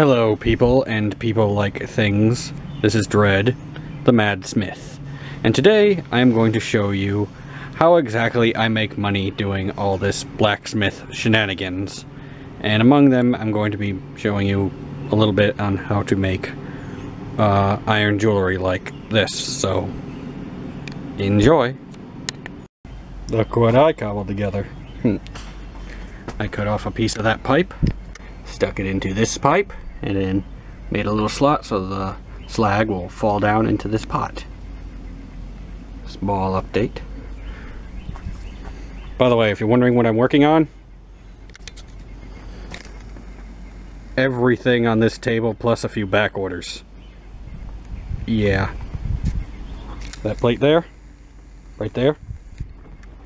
Hello people and people like things. This is Dread, the Mad Smith. And today I am going to show you how exactly I make money doing all this blacksmith shenanigans. And among them I'm going to be showing you a little bit on how to make iron jewelry like this. So enjoy. Look what I cobbled together. I cut off a piece of that pipe, stuck it into this pipe, and then made a little slot so the slag will fall down into this pot. Small update. By the way, if you're wondering what I'm working on, everything on this table plus a few back orders. Yeah. That plate there, right there,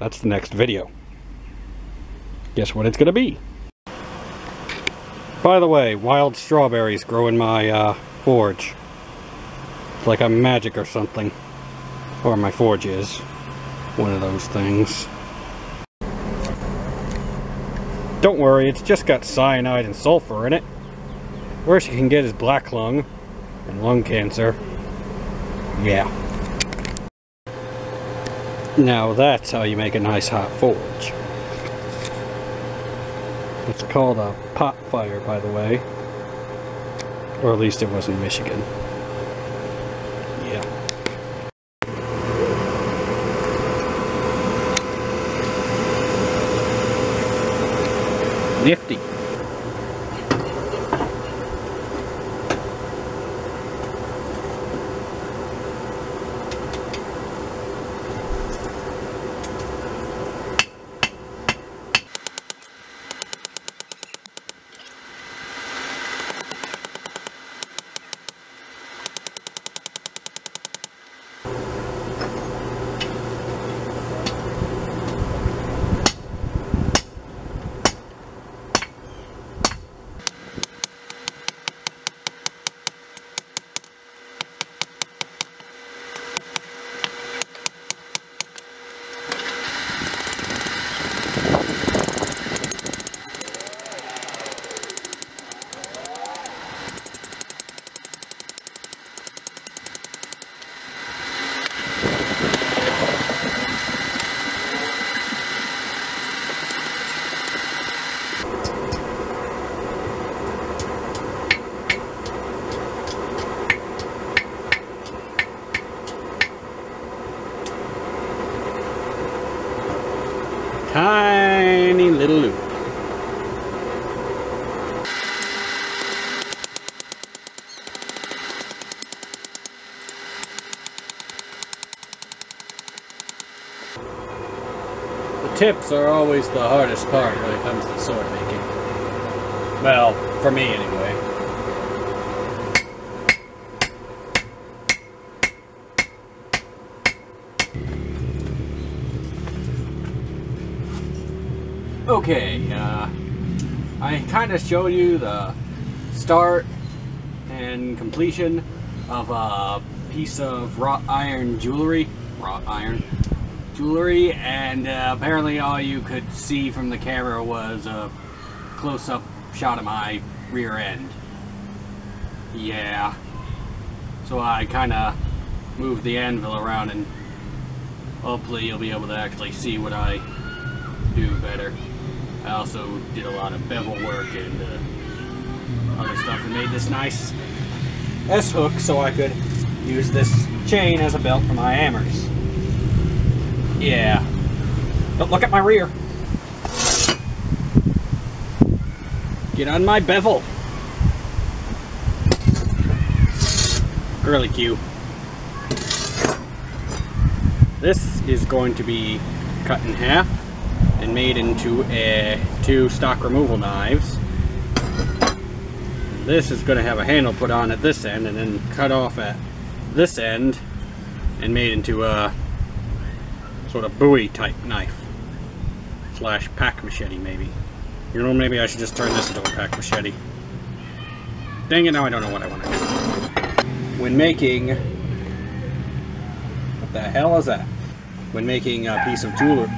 that's the next video. Guess what it's gonna be? By the way, wild strawberries grow in my forge. It's like I'm magic or something. Or my forge is. One of those things. Don't worry, it's just got cyanide and sulfur in it. Worst you can get is black lung and lung cancer. Yeah. Now that's how you make a nice hot forge. It's called a pot fire, by the way. Or at least it was in Michigan. Yeah. Nifty. Tiny little loop. The tips are always the hardest part when it comes to sword making. Well, for me anyway. Okay, I kind of showed you the start and completion of a piece of wrought iron jewelry, and apparently all you could see from the camera was a close-up shot of my rear end. Yeah, so I kind of moved the anvil around and hopefully you'll be able to actually see what I do better. I also did a lot of bevel work and other stuff and made this nice S-hook so I could use this chain as a belt for my hammers. Yeah. Don't look at my rear. Get on my bevel. Girly Q. This is going to be cut in half and made into two stock removal knives. This is going to have a handle put on at this end and then cut off at this end and made into a sort of Bowie type knife slash pack machete maybe. You know, maybe I should just turn this into a pack machete. Dang it, now I don't know what I want to do. When making, what the hell is that? When making a piece of jewelry.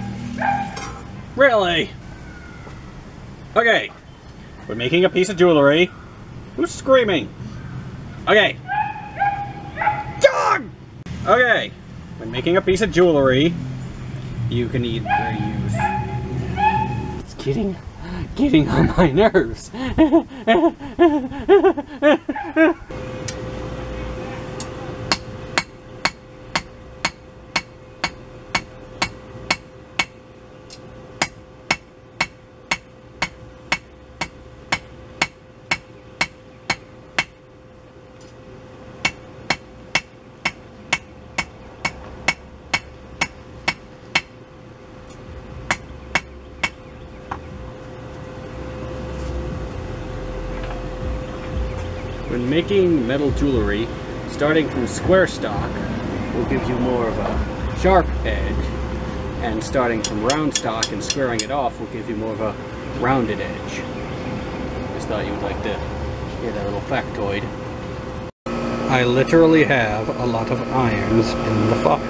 Really? Okay. When making a piece of jewelry, Who's screaming? Okay. Dog! Okay. When making a piece of jewelry, you can either use... It's getting on my nerves. When making metal jewelry, starting from square stock will give you more of a sharp edge, and starting from round stock and squaring it off will give you more of a rounded edge. Just thought you would like to hear that little factoid. I literally have a lot of irons in the fire.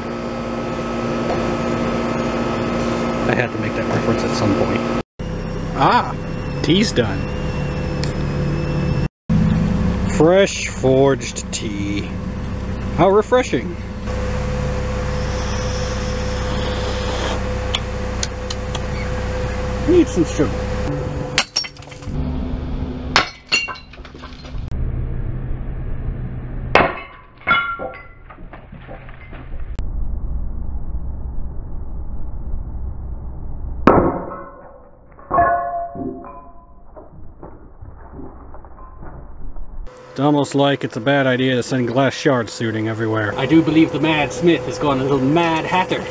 I had to make that reference at some point. Ah! Tea's done. Fresh forged tea. How refreshing. Need some sugar. It's almost like it's a bad idea to send glass shards shooting everywhere. I do believe the Mad Smith has gone a little Mad Hatter.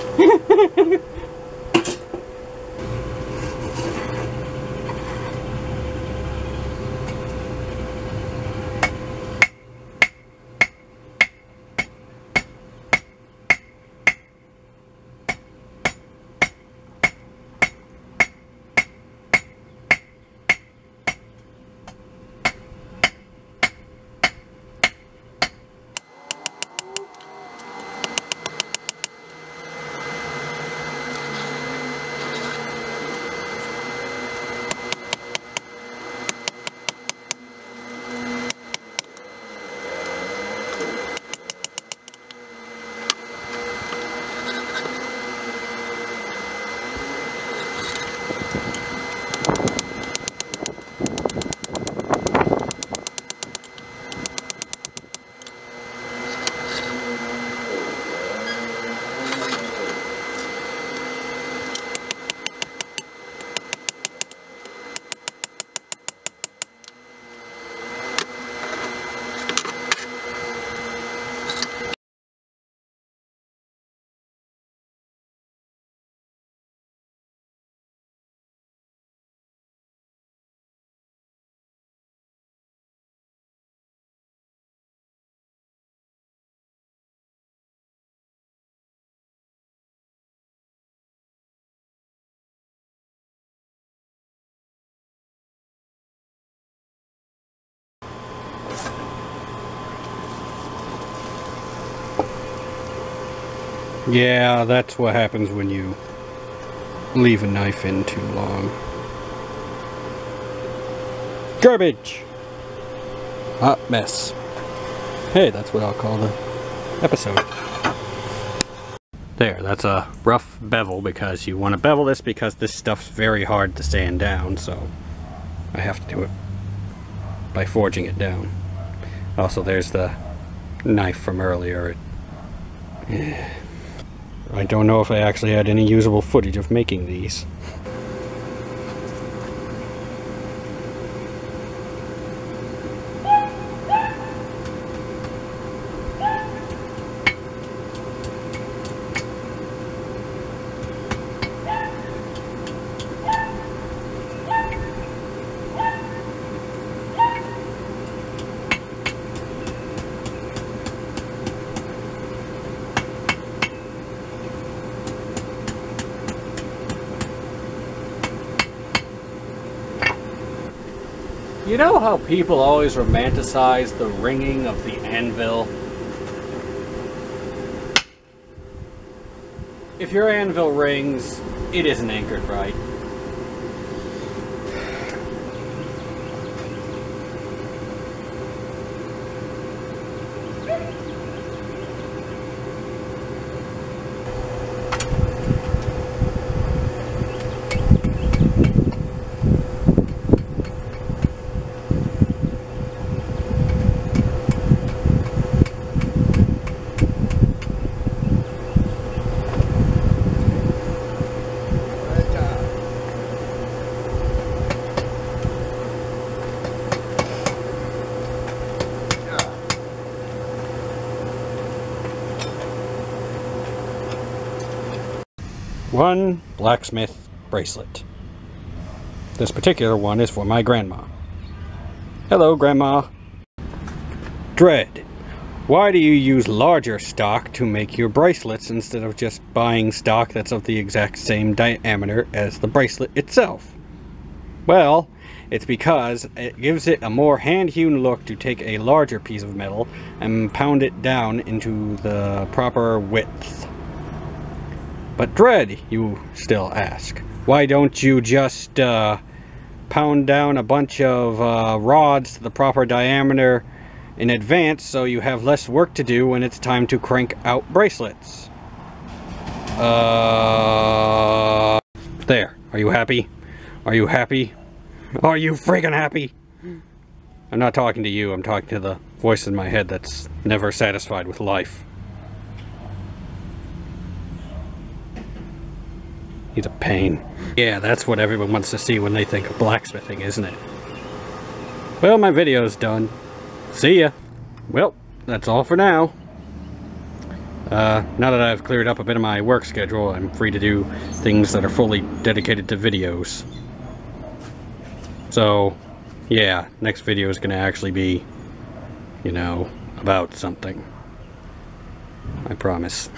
Yeah, that's what happens when you leave a knife in too long. Garbage! Hot mess. Hey, that's what I'll call the episode. There, that's a rough bevel because you want to bevel this because this stuff's very hard to sand down, so I have to do it by forging it down. Also, there's the knife from earlier. I don't know if I actually had any usable footage of making these. You know how people always romanticize the ringing of the anvil? If your anvil rings, it isn't anchored right. one blacksmith bracelet. This particular one is for my grandma. Hello, Grandma. Dread. Why do you use larger stock to make your bracelets instead of just buying stock that's of the exact same diameter as the bracelet itself? Well, it's because it gives it a more hand-hewn look to take a larger piece of metal and pound it down into the proper width. But Dread, you still ask, why don't you just pound down a bunch of rods to the proper diameter in advance so you have less work to do when it's time to crank out bracelets? There. Are you happy? Are you happy? Are you freaking happy? I'm not talking to you, I'm talking to the voice in my head that's never satisfied with life. He's a pain. Yeah, that's what everyone wants to see when they think of blacksmithing, isn't it? Well, my video's done. See ya. Well, that's all for now. Now that I've cleared up a bit of my work schedule, I'm free to do things that are fully dedicated to videos. So, yeah, next video is gonna actually be, you know, about something. I promise.